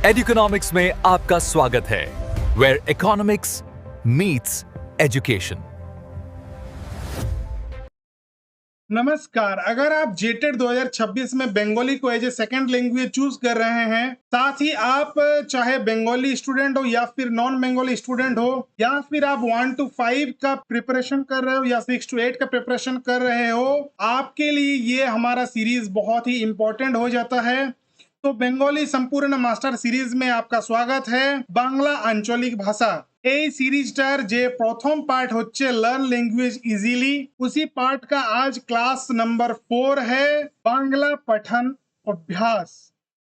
एडुकेनॉमिक्स में आपका स्वागत है, वेयर इकोनॉमिक्स मीट्स एजुकेशन। नमस्कार। अगर आप जेटेड 2026 में बंगाली को as a second language choose कर रहे हैं, साथ ही आप चाहे बंगाली स्टूडेंट हो या फिर नॉन बंगाली स्टूडेंट हो, या फिर आप 1 to 5 का प्रिपरेशन कर रहे हो या 6 to 8 का प्रिपरेशन कर रहे हो, आपके लिए ये हमारा सीरीज बहुत ही इंपॉर्टेंट हो जाता है। तो बंगाली संपूर्ण मास्टर सीरीज में आपका स्वागत है। बांग्ला आंचलिक भाषा এই সিরিজটার যে প্রথম পার্ট হচ্ছে লার্ন ল্যাঙ্গুয়েজ ইজিলি, उसी पार्ट का आज क्लास नंबर 4 है बांग्ला पठन अभ्यास।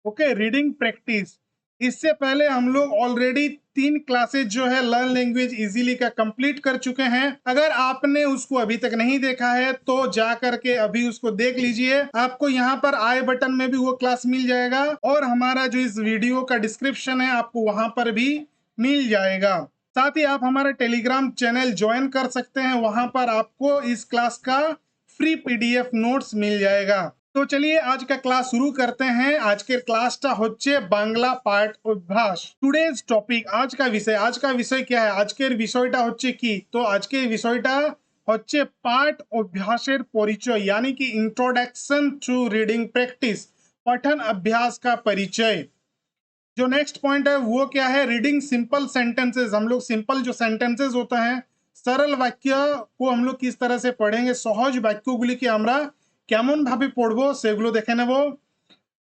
Okay, reading practice. इससे पहले हम लोग ऑलरेडी 3 क्लासेज जो है लर्न लैंग्वेज इजीली का कंप्लीट कर चुके हैं। अगर आपने उसको अभी तक नहीं देखा है तो जा करके अभी उसको देख लीजिए। आपको यहाँ पर आई बटन में भी वो क्लास मिल जाएगा और हमारा जो इस वीडियो का डिस्क्रिप्शन है आपको वहां पर भी मिल जाएगा। साथ ही आप हमारा टेलीग्राम चैनल ज्वाइन कर सकते हैं, वहां पर आपको इस क्लास का फ्री पीडीएफ नोट्स मिल जाएगा। तो चलिए आज का क्लास शुरू करते हैं। आज के क्लासটা হচ্ছে বাংলা পাঠ অভ্যাস। টুডেজ টপিক, आज का विषय क्या है? আজকের বিষয়টা হচ্ছে কি? তো আজকের বিষয়টা হচ্ছে পাঠ অভ্যাসের পরিচয়, यानी कि इंट्रोडक्शन टू रीडिंग प्रैक्टिस, पठन अभ्यास का परिचय। जो नेक्स्ट पॉइंट है वो क्या है? Reading simple sentences. हम लोग सिंपल जो सेंटेंसेस होता है, सरल वाक्य को हम लोग किस तरह से पढ़ेंगे, सहज বাক্যগুলিকে আমরা কেমন ভাবে পড়বো সেগুলো দেখে নেব।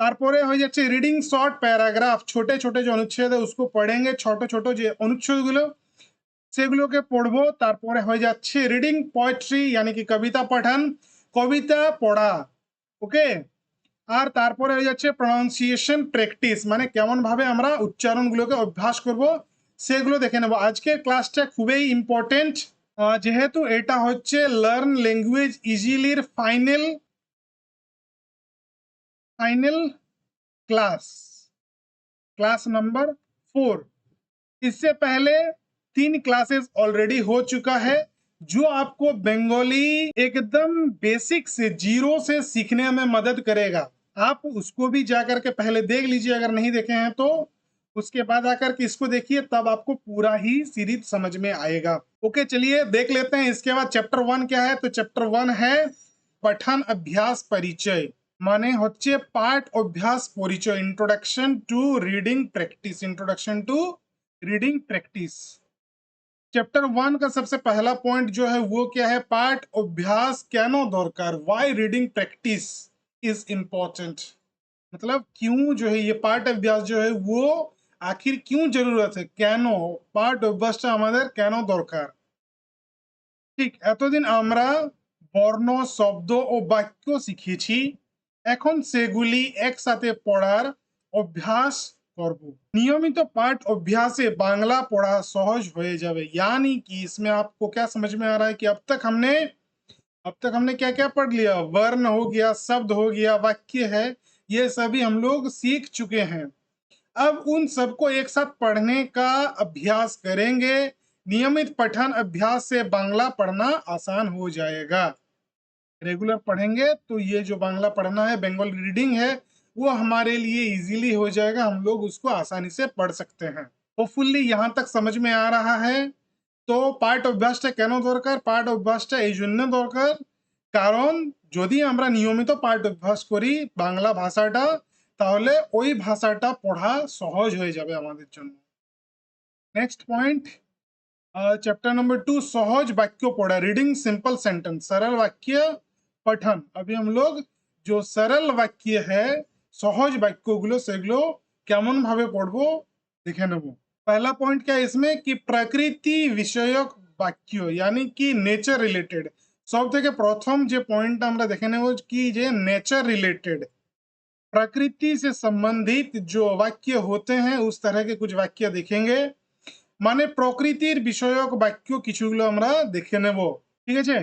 তারপরে হয়ে যাচ্ছে রিডিং শর্ট প্যারাগ্রাফ, ছোট ছোট যে অনুচ্ছেদ है उसको पढ़ेंगे, ছোট ছোট যে অনুচ্ছেদগুলো সেগুলোকে পড়বো। তারপরে হয়ে যাচ্ছে রিডিং পোয়েট্রি, यानी कि कविता पठन, কবিতা পড়া। ওকে, আর তারপরে হয়ে যাচ্ছে প্রনাউন্সিয়েশন প্র্যাকটিস, মানে কেমন ভাবে আমরা উচ্চারণগুলোকে অভ্যাস করব সেগুলো দেখে নেব। আজকের ক্লাসটা খুবই ইম্পর্টেন্ট, যেহেতু এটা হচ্ছে লার্ন ল্যাঙ্গুয়েজ ইজিলির ফাইনাল क्लास नंबर 4। इससे पहले 3 क्लासेस ऑलरेडी हो चुका है जो आपको बंगाली एकदम बेसिक से जीरो से सीखने में मदद करेगा। आप उसको भी जाकर के पहले देख लीजिए, अगर नहीं देखे हैं तो उसके बाद आकर के इसको देखिए, तब आपको पूरा ही सीरीज समझ में आएगा। ओके, चलिए देख लेते हैं। इसके बाद चैप्टर 1 क्या है? तो चैप्टर 1 है पठन अभ्यास परिचय, माने होच्छे पाठ अभ्यास परिचय, introduction to reading practice. Chapter 1 का सबसे पहला पॉइंट जो है वो क्या है? पाठ अभ्यास क्यों दरकार, why reading practice is important. मतलब क्यों जो है ये पाठ अभ्यास जो है वो आखिर क्यों जरूरत है, क्यों पाठ अभ्यासটা আমাদের কেন দরকার। ঠিক, এতদিন আমরা বর্ণ, শব্দ ও বাক্য শিখেছি, এখন সেগুলি একসাথে পড়ার অভ্যাস করব। नियमित पाठ अभ्यास से बांग्ला पढ़ा सहज हो जावे, यानी कि इसमें आपको क्या समझ में आ रहा है कि अब तक हमने क्या क्या पढ़ लिया? वर्ण हो गया, शब्द हो गया, वाक्य है, ये सभी हम लोग सीख चुके हैं। अब उन सबको एक साथ पढ़ने का अभ्यास करेंगे। नियमित पठन अभ्यास से बांग्ला पढ़ना आसान हो जाएगा। रेगुलर पढ़ेंगे तो ये जो बांग्ला पढ़ना है, बंगाल रीडिंग है, वो हमारे लिए इजीली हो जाएगा, हम लोग उसको आसानी से पढ़ सकते हैं। होपफुली यहाँ तक समझ में आ रहा है। तो পাঠ অভ্যাসটা কেন দরকার? পাঠ অভ্যাসটা এই জন্য দরকার কারণ যদি আমরা নিয়মিত পাঠ অভ্যাস করি বাংলা ভাষাটা, তাহলে ওই ভাষাটা পড়া সহজ হয়ে যাবে আমাদের জন্য। নেক্সট পয়েंट, चैप्टर नंबर 2 सहज वाक्य पढ़ा, रीडिंग सिंपल सेंटेंस, सरल वाक्य पठन। अभी हम लोग जो सरल वाक्य है, सहज वाक्यগুলো সেগুলো কেমন ভাবে পড়বো দেখে নেব। पहला पॉइंट क्या है इसमें कि प्रकृति विषयक वाक्य, यानी कि नेचर रिलेटेड। सब থেকে প্রথম যে পয়েন্ট আমরা দেখে নেব কি যে नेचर रिलेटेड, प्रकृति से संबंधित जो वाक्य होते हैं उस तरह के कुछ वाक्य देखेंगे। মানে প্রকৃতির বিষয়ক বাক্য কিছুগুলো আমরা দেখে নেব, ঠিক আছে?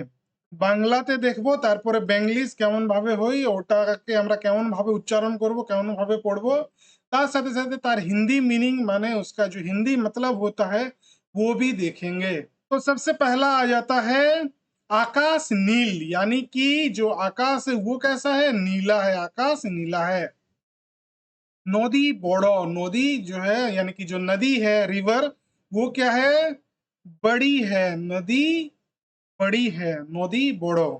বাংলাতে দেখবো, তারপরে বাংলিশ কেমন ভাবে হই ওটাকে আমরা কেমন ভাবে উচ্চারণ করব, কেমন ভাবে পড়বো, তার সাথে সাথে তার हिंदी मीनिंग, माने उसका जो हिंदी मतलब होता है वो भी देखेंगे। तो सबसे पहला आ जाता है आकाश नील, यानी कि जो आकाश है वो कैसा है? नीला है, आकाश नीला है। नदी बड़ो, नदी जो है यानी कि जो नदी है रिवर, वो क्या है, बड़ी है, नदी बड़ी है, नदी बड़ो।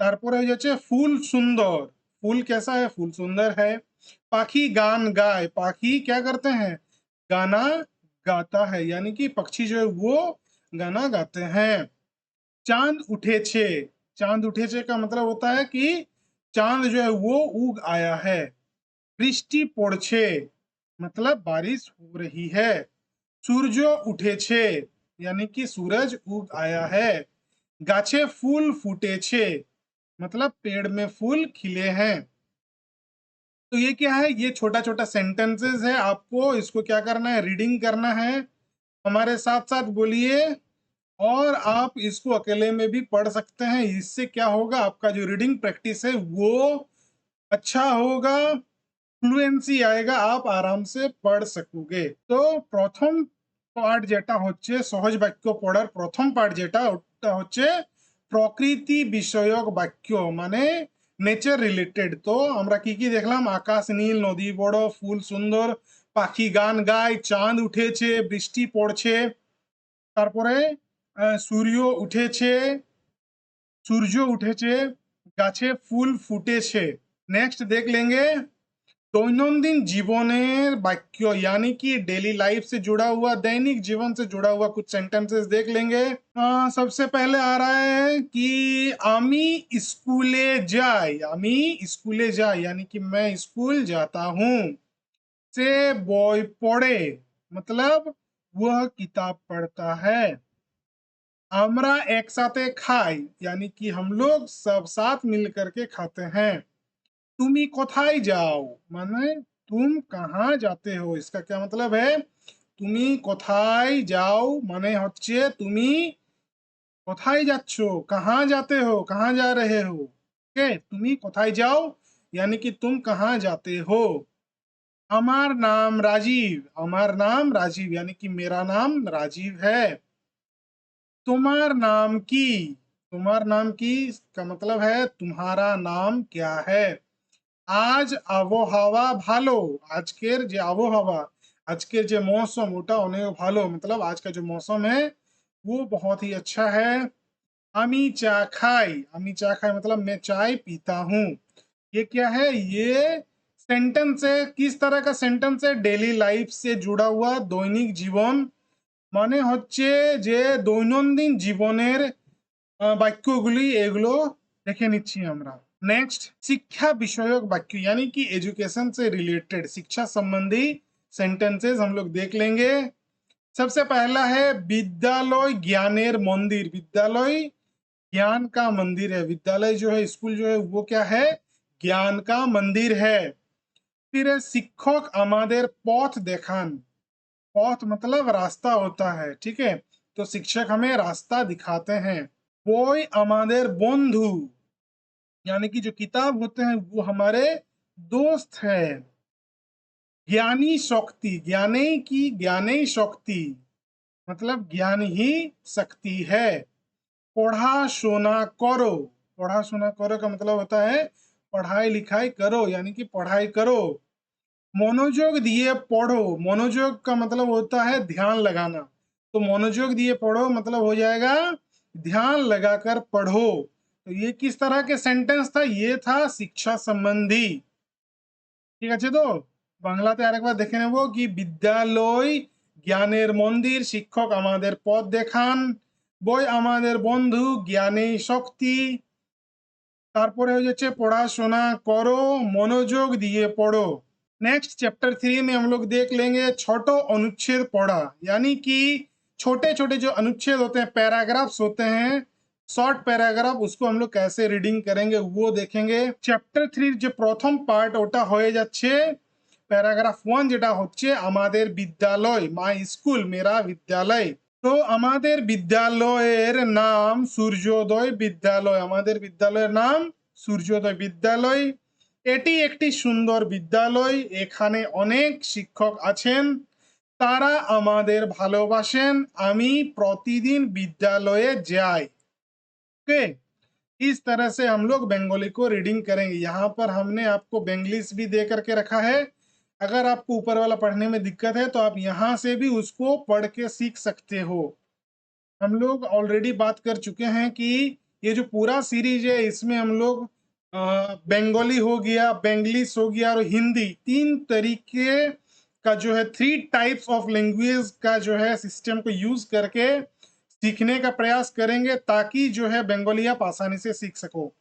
তারপরে হয়ে যাচ্ছে ফুল सुंदर, फूल कैसा है, फूल सुंदर है। पाखी गान गाए, पाखी क्या करते हैं, गाना गाता है, यानी कि पक्षी जो है वो गाना गाते हैं। चांद उठे छे, चांद उठे छे का मतलब होता है कि चांद जो है वो उग आया है। বৃষ্টি পড়ছে मतलब बारिश हो रही है। सूरजो उठे छे यानी कि सूरज उग आया है। गाछे फूल फूटे छे मतलब पेड़ में फूल खिले हैं। तो ये क्या है, ये छोटा छोटा सेंटेंसेस है, आपको इसको क्या करना है, रीडिंग करना है। हमारे साथ साथ बोलिए, और आप इसको अकेले में भी पढ़ सकते हैं। इससे क्या होगा, आपका जो रीडिंग प्रैक्टिस है वो अच्छा होगा, ফ্লুয়েন্সি আয়েগা, आप आराम से पढ़ सकोगे। तो প্রথম পার্ট যেটা হচ্ছে সহজ বাক্য পড়ার প্রথম পার্ট যেটা, ওটা হচ্ছে প্রকৃতি বিষয়ক বাক্য, মানে নেচার রিলেটেড। তো আমরা কি কি দেখলাম, আকাশ নীল, নদী বড়, ফুল সুন্দর, পাখি গান গায়, চাঁদ উঠেছে, বৃষ্টি পড়ছে, তারপরে সূর্য উঠেছে, সূর্য উঠেছে, গাছে ফুল ফুটেছে। नेक्स्ट देख लेंगे दैनंदिन जीवनेर वाक्य, यानी कि डेली लाइफ से जुड़ा हुआ, दैनिक जीवन से जुड़ा हुआ कुछ सेंटेंसेस देख लेंगे। सबसे पहले आ रहा है कि आमी स्कूले जाए, आमी स्कूले जाए यानी कि मैं स्कूल जाता हूँ। से बॉय पढ़े मतलब वह किताब पढ़ता है। हमरा एक साथे खाई यानी कि हम लोग सब साथ मिल करके खाते हैं। তুমি কোথায় যাও মানে तुम कहाँ जाते हो, इसका क्या मतलब है, তুমি কোথায় যাও মানে হচ্ছে তুমি কোথায় যাচ্ছো, कहाँ जाते हो, कहाँ जा रहे हो। ओके, তুমি কোথায় যাও यानी कि तुम कहाँ जाते हो। আমার नाम राजीव, আমার नाम राजीव यानी कि मेरा नाम राजीव है। तुम्हार नाम की, तुम्हार नाम की का मतलब है तुम्हारा नाम क्या है। আজ আবহাওয়া ভালো, আজকের যে আবহাওয়া, আজকের যে मौसम ওটা অনেক ভালো, मतलब आज का जो मौसम है वो बहुत ही अच्छा है। আমি চা খাই, আমি চা খাই मतलब मैं चाय पीता हूँ। ये क्या है, ये सेंटेंस है, किस तरह का सेंटेंस है, डेली लाइफ से जुड़ा हुआ दैनिक जीवन, মানে হচ্ছে যে দৈনন্দিন জীবনের বাক্যগুলি, এগুলো দেখে নিচ্ছি আমরা। नेक्स्ट शिक्षा विषयक वाक्य यानी कि एजुकेशन से रिलेटेड, शिक्षा संबंधी सेंटेंसेस हम लोग देख लेंगे। सबसे पहला है विद्यालय ज्ञानेर मंदिर, विद्यालय ज्ञान का मंदिर है, विद्यालय जो है स्कूल जो है वो क्या है, ज्ञान का मंदिर है। फिर है शिक्षक आमादेर पथ देखान, पथ मतलब रास्ता होता है, ठीक है, तो शिक्षक हमें रास्ता दिखाते हैं। বই আমাদের বন্ধু यानी कि जो किताब होते हैं वो हमारे दोस्त है। ज्ञानी शक्ति, ज्ञाने की ज्ञाने शक्ति मतलब ज्ञान ही शक्ति है। पढ़ा सोना करो, पढ़ा सोना करो का मतलब होता है पढ़ाई लिखाई करो, यानी कि पढ़ाई करो। मनोयोग दिए पढ़ो, मनोयोग का मतलब होता है ध्यान लगाना, तो मनोयोग दिए पढ़ो मतलब हो जाएगा ध्यान लगाकर पढ़ो। तो ये किस तरह के सेंटेंस था, ये था शिक्षा संबंधी। ঠিক আছে, তো বাংলাতে আরেকবার দেখে নেব কি, বিদ্যালয় জ্ঞানের মন্দির, শিক্ষক আমাদের পথ দেখান, বই আমাদের বন্ধু, জ্ঞানে শক্তি, তারপরে হয়ে যাচ্ছে পড়াশোনা করো, মনোযোগ দিয়ে পড়ো। नेक्स्ट चैप्टर 3 में हम लोग देख लेंगे छोटो अनुच्छेद पढ़ा, यानी कि छोटे छोटे जो अनुच्छेद होते हैं, पैराग्राफ्स होते हैं, शॉर्ट पैराग्राफ, उसको हम लोग कैसे रीडिंग करेंगे वो देखेंगे। चैप्टर 3 जो प्रथम पार्ट ওটা হয়ে যাচ্ছে প্যারাগ্রাফ 1 যেটা হচ্ছে আমাদের বিদ্যালয়, মাই স্কুল মেরা বিদ্যালয়। তো আমাদের বিদ্যালয়ের নাম সূর্যোদয় বিদ্যালয়, আমাদের বিদ্যালয়ের নাম সূর্যোদয় বিদ্যালয়। এটি একটি সুন্দর বিদ্যালয়, এখানে অনেক শিক্ষক আছেন, তারা আমাদের ভালোবাসেন, আমি প্রতিদিন বিদ্যালয়ে যাই। ओके, इस तरह से हम लोग बंगाली को रीडिंग करेंगे। यहाँ पर हमने आपको बेंगलिश भी दे करके रखा है, अगर आपको ऊपर वाला पढ़ने में दिक्कत है तो आप यहाँ से भी उसको पढ़ के सीख सकते हो। हम लोग ऑलरेडी बात कर चुके हैं कि ये जो पूरा सीरीज है इसमें हम लोग बंगाली हो गया, बेंगलिश हो गया और हिंदी, 3 तरीके का जो है 3 टाइप्स ऑफ लैंग्वेज का जो है सिस्टम को यूज करके सीखने का प्रयास करेंगे ताकि जो है बंगाली आप आसानी से सीख सको।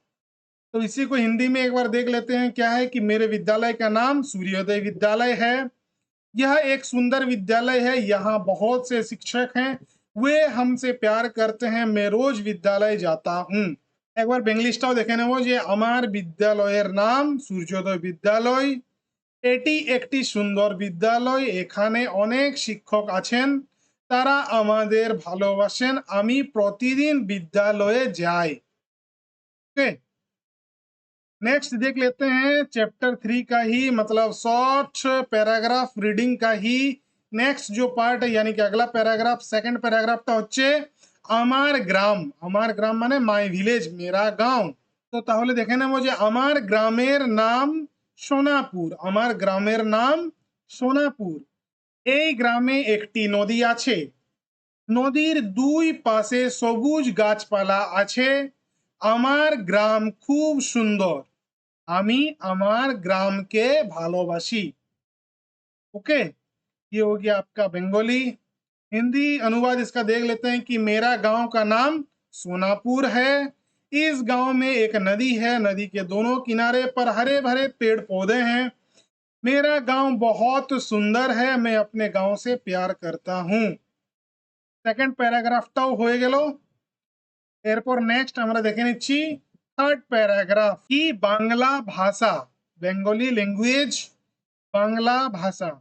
तो इसी को हिंदी में एक बार देख लेते हैं। क्या है कि मेरे विद्यालय का नाम सूर्योदय विद्यालय है। यह एक सुंदर विद्यालय है, यहाँ बहुत से शिक्षक हैं, वे हमसे प्यार करते हैं, मैं रोज विद्यालय जाता हूँ। एक बार बेंगलिशটাও দেখে নেব যে আমার বিদ্যালয়ের নাম সূর্যোদয় বিদ্যালয়। এটি একটি সুন্দর বিদ্যালয়, এখানে অনেক শিক্ষক আছেন, তারা আমাদের ভালোবাসেন, আমি প্রতিদিন বিদ্যালয়ে যাই। ওকে, नेक्स्ट देख लेते हैं चैप्टर 3 का ही, मतलब शॉर्ट पैराग्राफ रीडिंग का ही नेक्स्ट जो पार्ट है, यानी कि अगला पैराग्राफ, सेकंड पैराग्राफটা হচ্ছে আমার গ্রাম। আমার গ্রাম মানে মাই ভিলেজ, मेरा गांव। তো তাহলে দেখে নেব যে আমার গ্রামের নাম সোনাপুর। আমার গ্রামের নাম সোনাপুর। এই গ্রামে একটি নদী আছে, নদীর দুই পাশে সবুজ গাছপালা আছে, আমার গ্রাম খুব সুন্দর, আমি আমার গ্রামকে ভালোবাসি। ओके, ये हो गया आपका बंगाली। हिंदी अनुवाद इसका देख लेते हैं कि मेरा गांव का नाम सोनापुर है, इस गांव में एक नदी है, नदी के दोनों किनारे पर हरे भरे पेड़ पौधे हैं, मेरा गांव बहुत सुंदर है, मैं अपने गांव से प्यार करता हूँ। सेकंड पैराग्राफটাও হয়ে গেল। এরপর নেক্সট আমরা দেখে নিচ্ছি থার্ড প্যারাগ্রাফ কি বাংলা ভাষা, বেঙ্গলি ল্যাঙ্গুয়েজ, বাংলা ভাষা।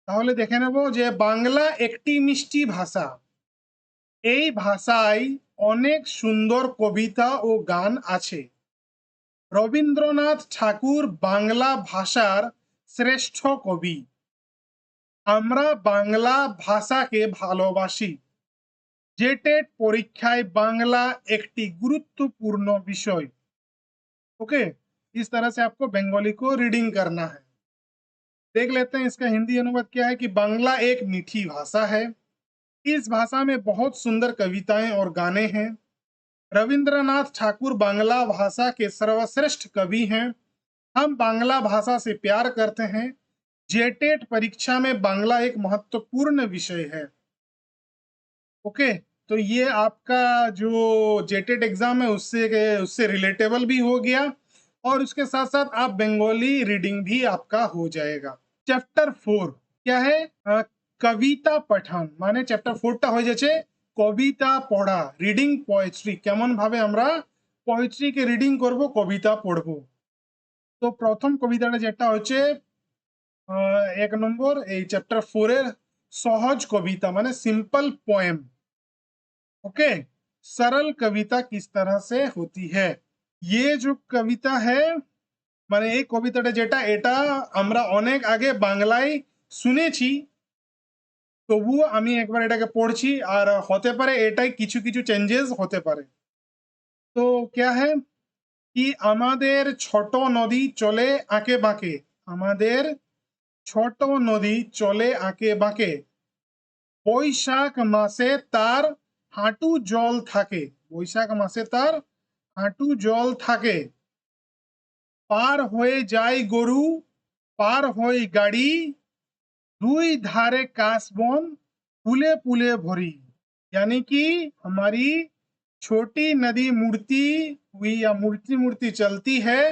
তাহলে দেখে নেব যে বাংলা একটি মিষ্টি ভাষা, এই ভাষায় অনেক সুন্দর কবিতা ও গান আছে, রবীন্দ্রনাথ ঠাকুর বাংলা ভাষার শ্রেষ্ঠ কবি, আমরা বাংলা ভাষাকে ভালোবাসি, जेटेट परीक्षाएं बांग्ला एकटी गुरुत्वपूर्ण विषय। ओके, इस तरह से आपको बंगाली को रीडिंग करना है। देख लेते हैं इसका हिंदी अनुवाद क्या है कि बांग्ला एक मीठी भाषा है, इस भाषा में बहुत सुंदर कविताएं और गाने हैं, रविंद्रनाथ ठाकुर बांग्ला भाषा के सर्वश्रेष्ठ कवि हैं, हम बांग्ला भाषा से प्यार करते हैं, जेटेट परीक्षा में बांग्ला एक महत्वपूर्ण विषय है। ओके, तो ये आपका जो जेटेट एग्जाम है उससे रिलेटेबल भी हो गया और उसके साथ साथ आप बंगाली रीडिंग भी आपका हो जाएगा। चैप्टर 4 क्या है? कविता पठन, माने चैप्टर 4টা হয়ে যাচ্ছে কবিতা পড়া, রিডিং পোয়েট্রি। কেমন ভাবে আমরা পোয়েট্রিকে রিডিং করব, কবিতা পড়ব। তো প্রথম কবিতাটা যেটা হচ্ছে 1 নম্বর এই চ্যাপ্টার 4 এর সহজ কবিতা মানে সিম্পল পোয়েম। ओके, सरल कविता किस तरह से होती है, ये जो कविता है মানে এই কবিতাটা যেটা এটা আমরা অনেক আগে বাংলায় শুনেছি, তবুও আমি একবার এটাকে পড়ছি আর হতে পারে এটাই কিছু কিছু চেঞ্জেস হতে পারে। তো क्या है कि আমাদের ছোট নদী চলে আঁকে বাঁকে, আমাদের ছোট নদী চলে আঁকে বাঁকে, বৈশাখ মাসে তার হাঁটু জল থাকে, বৈশাখ মাসে তার হাঁটু জল থাকে, পার হয়ে যায় গরু, পার হয়ে গাড়ি, দুই धारे कासबन पुले पुले भरी। यानी कि हमारी छोटी नदी मुड़ती हुई या मुड़ती मुड़ती चलती है,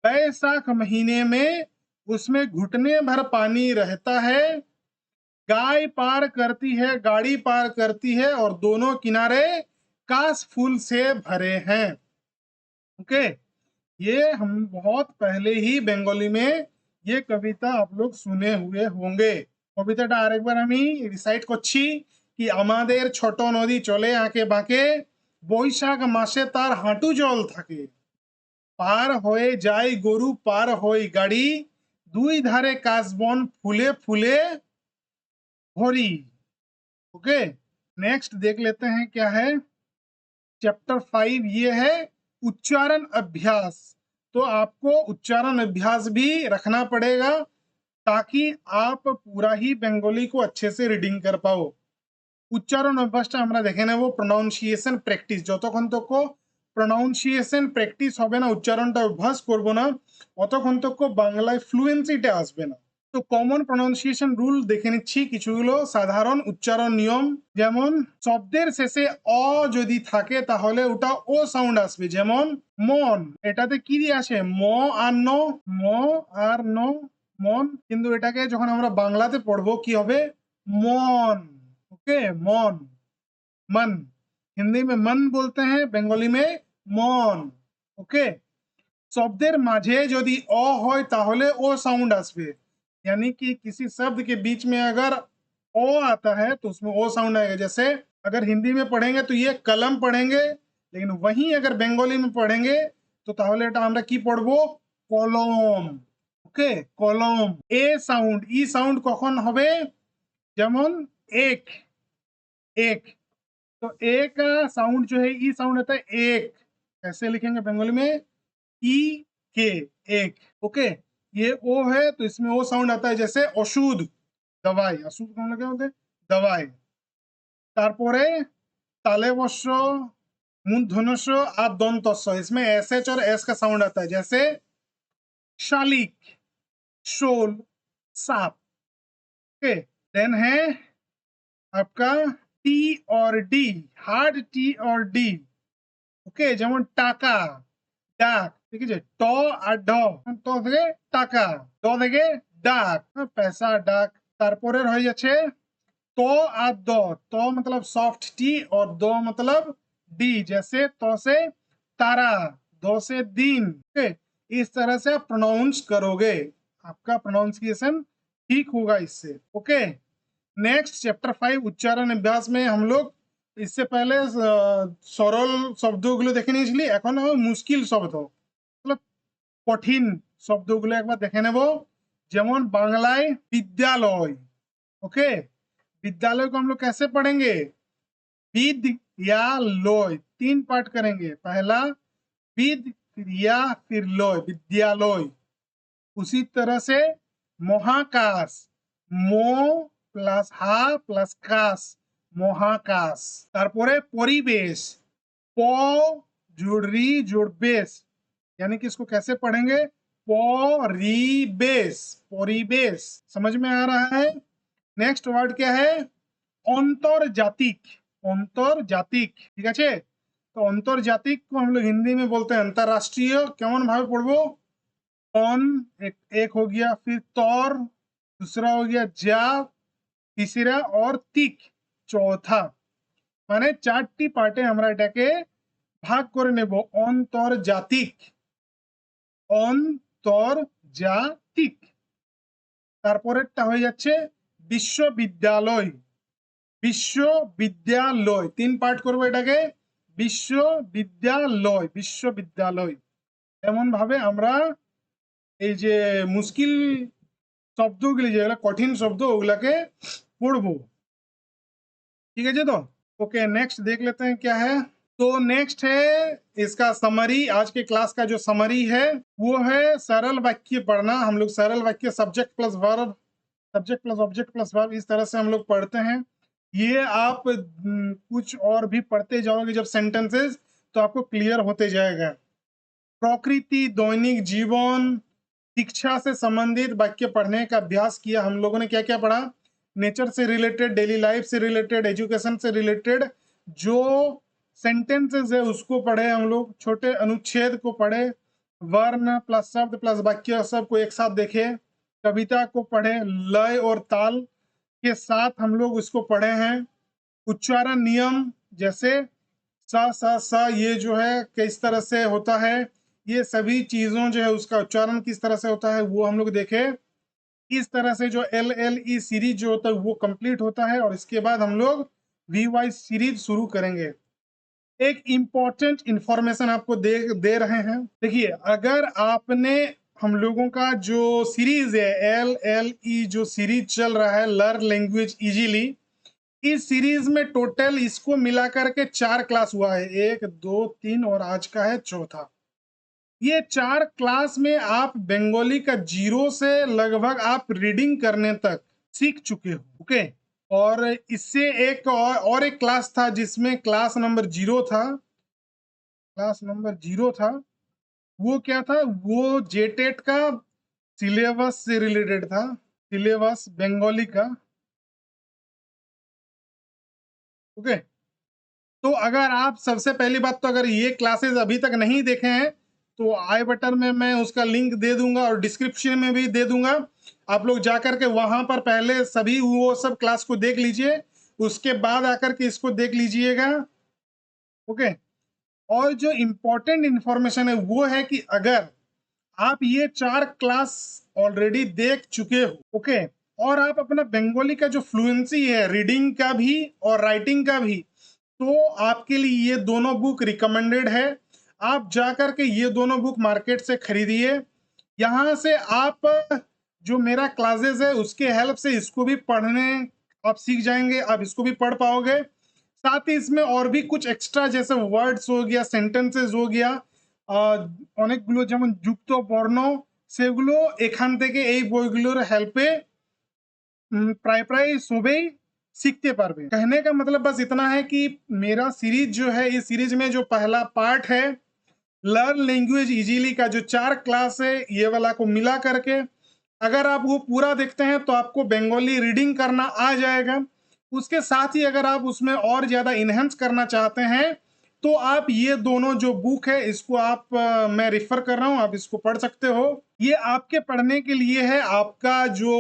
बैसाख महीने में उसमें घुटने भर पानी रहता है, गाय पार करती है, गाड़ी पार करती है और दोनों किनारे कास फूल से भरे हैं। ओके, ये हम बहुत पहले ही बंगाली में ये कविता आप लोग सुने हुए होंगे। কবিতাটা আরেকবার আমি রিসাইট করছি কি আমাদের ছোট নদী চলে আঁকে বাঁকে, বৈশাখ মাসে তার হাঁটু জল থাকে, পার হয়ে যায় গরু, পার হয়ে গাড়ি, দুই ধারে কাশবন ফুলে ফুলে भरी। ओके, नेक्स्ट देख लेते हैं क्या है। चैप्टर 5 ये है उच्चारण अभ्यास। तो आपको उच्चारण अभ्यास भी रखना पड़ेगा ताकि आप पूरा ही বেঙ্গলি को अच्छे से রিডিং कर पाओ। উচ্চারণ অভ্যাসটা আমরা দেখে নেব। প্রনাউন্সিয়েশন প্র্যাকটিস, যতক্ষণ তক প্রনাউন্সিয়েশন প্র্যাকটিস হবে না, উচ্চারণটা অভ্যাস করব না, অতক্ষণ তক বাংলায় ফ্লুয়েন্সিটা আসবে না। তো কমন প্রনাউন্সিয়েশন রুল দেখে নিচ্ছি কিছুগুলো সাধারণ উচ্চারণ নিয়ম। যেমন শব্দের শেষে অ যদি থাকে তাহলে ওটা ও সাউন্ড আসবে। যেমন মন, এটাতে কি দিয়ে আসে? ম আর ন, ম আর ন, মন। কিন্তু এটাকে যখন আমরা বাংলাতে পড়বো কি হবে? মন। ओके, মন, मन। हिंदी में मन बोलते हैं, बंगाली में মন। ओके, শব্দের মাঝে যদি অ হয় তাহলে ও साउंड আসবে। यानी कि किसी शब्द के बीच में अगर ओ आता है तो उसमें ओ साउंड आएगा। जैसे अगर हिंदी में पढ़ेंगे तो ये कलम पढ़ेंगे, लेकिन वहीं अगर बंगाली में पढ़ेंगे तो তাহলে এটা আমরা কি পড়বো? কলম। ওকে, কলম। এ সাউন্ড, ই সাউন্ড কখন হবে? যেমন এক, एक। तो एक का साउंड जो है ई साउंड आता है एक। कैसे लिखेंगे बंगाली में? ई के, एक। ओके, ये ओ है तो इसमें ओ साउंड आता है। जैसे ओषुध, दवाई। ओषुध कौन लगे होते? दवाई। तारपरे ताले बस्स, मूर्धन्यस्य और दंतस्य, इसमें एस एच और एस का साउंड आता है। जैसे शालिक, शोल, सांप। ओके, देन है आपका टी और डी, हार्ड टी और डी। ओके, যেমন টাকা, ডাক, ঠিক আছে? ট আর ড, ট থেকে টাকা, ড থেকে ডাক, पैसा, ডাক। তারপরে হয়ে যাচ্ছে तो और दो। तो मतलब सॉफ्ट टी और दो मतलब डी। जैसे तो से तारा, दो से दिन। ओके, इस तरह से आप प्रोनाउंस करोगे, आपका प्रोनाउंसिएशन ठीक होगा इससे। ओके, नेक्स्ट चैप्टर 5 उच्चारण अभ्यास में हम लोग इससे पहले सरल শব্দগুলো দেখে নিয়েছিলি, এখন হবে মুশকিল শব্দ, मतलब কঠিন শব্দগুলো একবার দেখে নেব। যেমন বাংলায় বিদ্যালয়। ओके, विद्यालय को हम लोग कैसे पढ़ेंगे? विद या लोय, 3 पार्ट करेंगे। पहला विद, फिर या, फिर लोय, विद्यालय। उसी तरह से महाकाश, मो प्लस हा प्लस काश, মহাকাশ। তারপরে পরিবেশ, প जोड़ री जोड़ बेस, यानी कि इसको कैसे पढ़ेंगे? परिवेश, परिवेश। समझ में आ रहा है? नेक्स्ट वर्ड क्या है? अंतरजातिक, अंतरजातिक। ठीक है, तो अंतरजातिक को हम लोग हिंदी में बोलते हैं अंतरराष्ट्रीय। केमन भावे पढ़बो? अन एक हो गया, फिर तौर दूसरा हो गया, जा तीसरा, और तिक चौथा। माने 4टी पार्टे আমরা এটাকে ভাগ করে নেব। অন্তর্জাতিক, অন্তর্জাতিক। তারপরেরটা হয়ে যাচ্ছে বিশ্ববিদ্যালয়, বিশ্ববিদ্যালয়। 3 পার্ট করব এটাকে, বিশ্ববিদ্যালয়, বিশ্ববিদ্যালয়। এমন ভাবে আমরা এই যে মুশকিল শব্দগুলি, যেগুলো কঠিন শব্দ, ওগুলাকে পড়বো। ठीक है जी? तो ओके, नेक्स्ट देख लेते हैं क्या है। तो नेक्स्ट है इसका समरी। आज के क्लास का जो समरी है वो है सरल वाक्य पढ़ना। हम लोग सरल वाक्य subject plus verb, subject plus object plus verb, इस तरह से हम लोग पढ़ते हैं। ये आप कुछ और भी पढ़ते जाओगे जब सेंटेंसेस, तो आपको क्लियर होते जाएगा। प्रकृति, दैनिक जीवन, शिक्षा से संबंधित वाक्य पढ़ने का अभ्यास किया। हम लोगों ने क्या क्या पढ़ा? नेचर से रिलेटेड, डेली लाइफ से रिलेटेड, एजुकेशन से रिलेटेड जो सेंटेंसेस है उसको पढ़े हम लोग, छोटे अनुच्छेद को पढ़े, वर्ण प्लस शब्द प्लस वाक्य सबको एक साथ देखे, कविता को पढ़े, लय और ताल के साथ हम लोग उसको पढ़े हैं। उच्चारण नियम, जैसे स ये जो है किस तरह से होता है, ये सभी चीजों जो है उसका उच्चारण किस तरह से होता है वो हम लोग देखे। इस तरह से जो LLE सीरीज जो होता है वो कंप्लीट होता है, और इसके बाद हम लोग VY सीरीज शुरू करेंगे। एक इम्पोर्टेंट इंफॉर्मेशन आपको दे रहे हैं। देखिए, अगर आपने हम लोगों का जो सीरीज है LLE जो सीरीज चल रहा है, लर्न लैंग्वेज इजीली, इस सीरीज में टोटल इसको मिलाकर के 4 क्लास हुआ है, 1 2 3 और आज का है चौथा। ये 4 क्लास में आप बंगाली का 0 से लगभग आप रीडिंग करने तक सीख चुके हो। ओके, और इससे एक और एक क्लास था जिसमें क्लास नंबर 0 था। क्लास नंबर 0 था, वो क्या था? वो जेटेट का सिलेबस से रिलेटेड था, सिलेबस बंगाली का। ओके, तो अगर आप, सबसे पहली बात तो अगर ये क्लासेस अभी तक नहीं देखे हैं तो आई बटन में मैं उसका लिंक दे दूंगा और डिस्क्रिप्शन में भी दे दूंगा। आप लोग जाकर के वहां पर पहले सभी वो सब क्लास को देख लीजिए, उसके बाद आकर के इसको देख लीजिएगा। ओके, और जो इम्पोर्टेंट इंफॉर्मेशन है वो है कि अगर आप ये 4 क्लास ऑलरेडी देख चुके हो, ओके, और आप अपना बंगाली का जो फ्लुएंसी है रीडिंग का भी और राइटिंग का भी, तो आपके लिए ये दोनों बुक रिकमेंडेड है। आप जाकर के ये दोनों बुक मार्केट से खरीदिए। यहाँ से आप जो मेरा क्लासेस है उसके हेल्प से इसको भी पढ़ने आप सीख जाएंगे, आप इसको भी पढ़ पाओगे। साथ ही इसमें और भी कुछ एक्स्ट्रा जैसे वर्ड्स हो गया, सेंटेंसेस हो गया, অনেকগুলো যেমন যুক্ত বর্ণ, সেগুলো এখান থেকে এই বইগুলোর হেল্পে प्राय प्राय सुबह सीखते पारबे। कहने का मतलब बस इतना है कि मेरा सीरीज जो है, इस सीरीज में जो पहला पार्ट है लर्न लैंग्वेज इजीली का, जो 4 क्लास है ये वाला को मिला करके अगर आप वो पूरा देखते हैं तो आपको बंगाली रीडिंग करना आ जाएगा। उसके साथ ही अगर आप उसमें और ज्यादा इनहेंस करना चाहते हैं तो आप ये दोनों जो बुक है इसको आप मैं रिफर कर रहा हूं, आप इसको पढ़ सकते हो। ये आपके पढ़ने के लिए है, आपका जो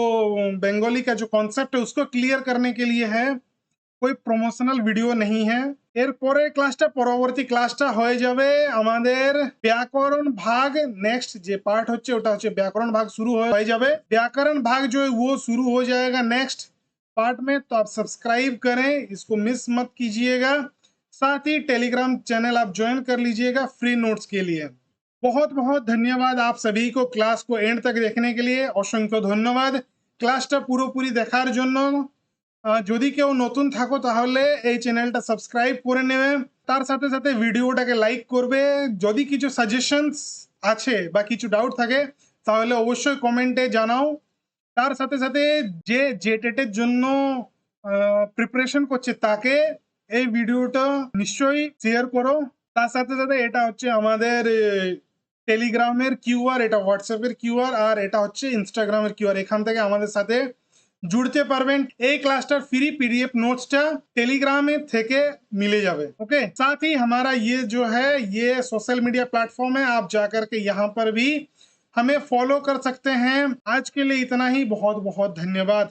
बंगाली का जो कॉन्सेप्ट है उसको क्लियर करने के लिए है, कोई প্রমোশনাল ভিডিও नहीं है। এরপরে ক্লাসটা, পরবর্তী ক্লাসটা হয়ে যাবে আমাদের ব্যাকরণ ভাগ। नेक्स्ट যে पार्ट হচ্ছে ওটা হচ্ছে व्याकरण भाग शुरू हो जाए। व्याकरण भाग जो है वो शुरू हो जाएगा नेक्स्ट पार्ट में, तो आप सब्सक्राइब करें, इसको मिस मत कीजिएगा। साथ ही टेलीग्राम चैनल आप ज्वाइन कर लीजिएगा फ्री नोट्स के लिए। बहुत बहुत धन्यवाद आप सभी को क्लास को एंड तक देखने के लिए, असंख्य धन्यवाद ক্লাসটা পুরোপুরি দেখার জন্য। যদি কেউ নতুন থাকো তাহলে এই চ্যানেলটা সাবস্ক্রাইব করে নেবে, তার সাথে সাথে ভিডিওটাকে লাইক করবে। যদি কিছু সাজেশনস আছে বা কিছু ডাউট থাকে তাহলে অবশ্যই কমেন্টে জানাও। তার সাথে সাথে যে জেটেটের জন্য প্রিপারেশন করছে তাকে এই ভিডিওটা নিশ্চয়ই শেয়ার করো। তার সাথে সাথে এটা হচ্ছে আমাদের টেলিগ্রামের কিউআর, এটা হোয়াটসঅ্যাপের কিউআর, আর এটা হচ্ছে ইনস্টাগ্রামের কিউআর। এখান থেকে আমাদের সাথে जुड़ते পারবেন। এই ক্লাসটার फ्री पीडीएफ नोट्सটা टेलीग्राम में থেকে मिले जावे। ओके, साथ ही हमारा ये जो है ये सोशल मीडिया प्लेटफॉर्म है, आप जाकर के यहाँ पर भी हमें फॉलो कर सकते हैं। आज के लिए इतना ही, बहुत बहुत धन्यवाद।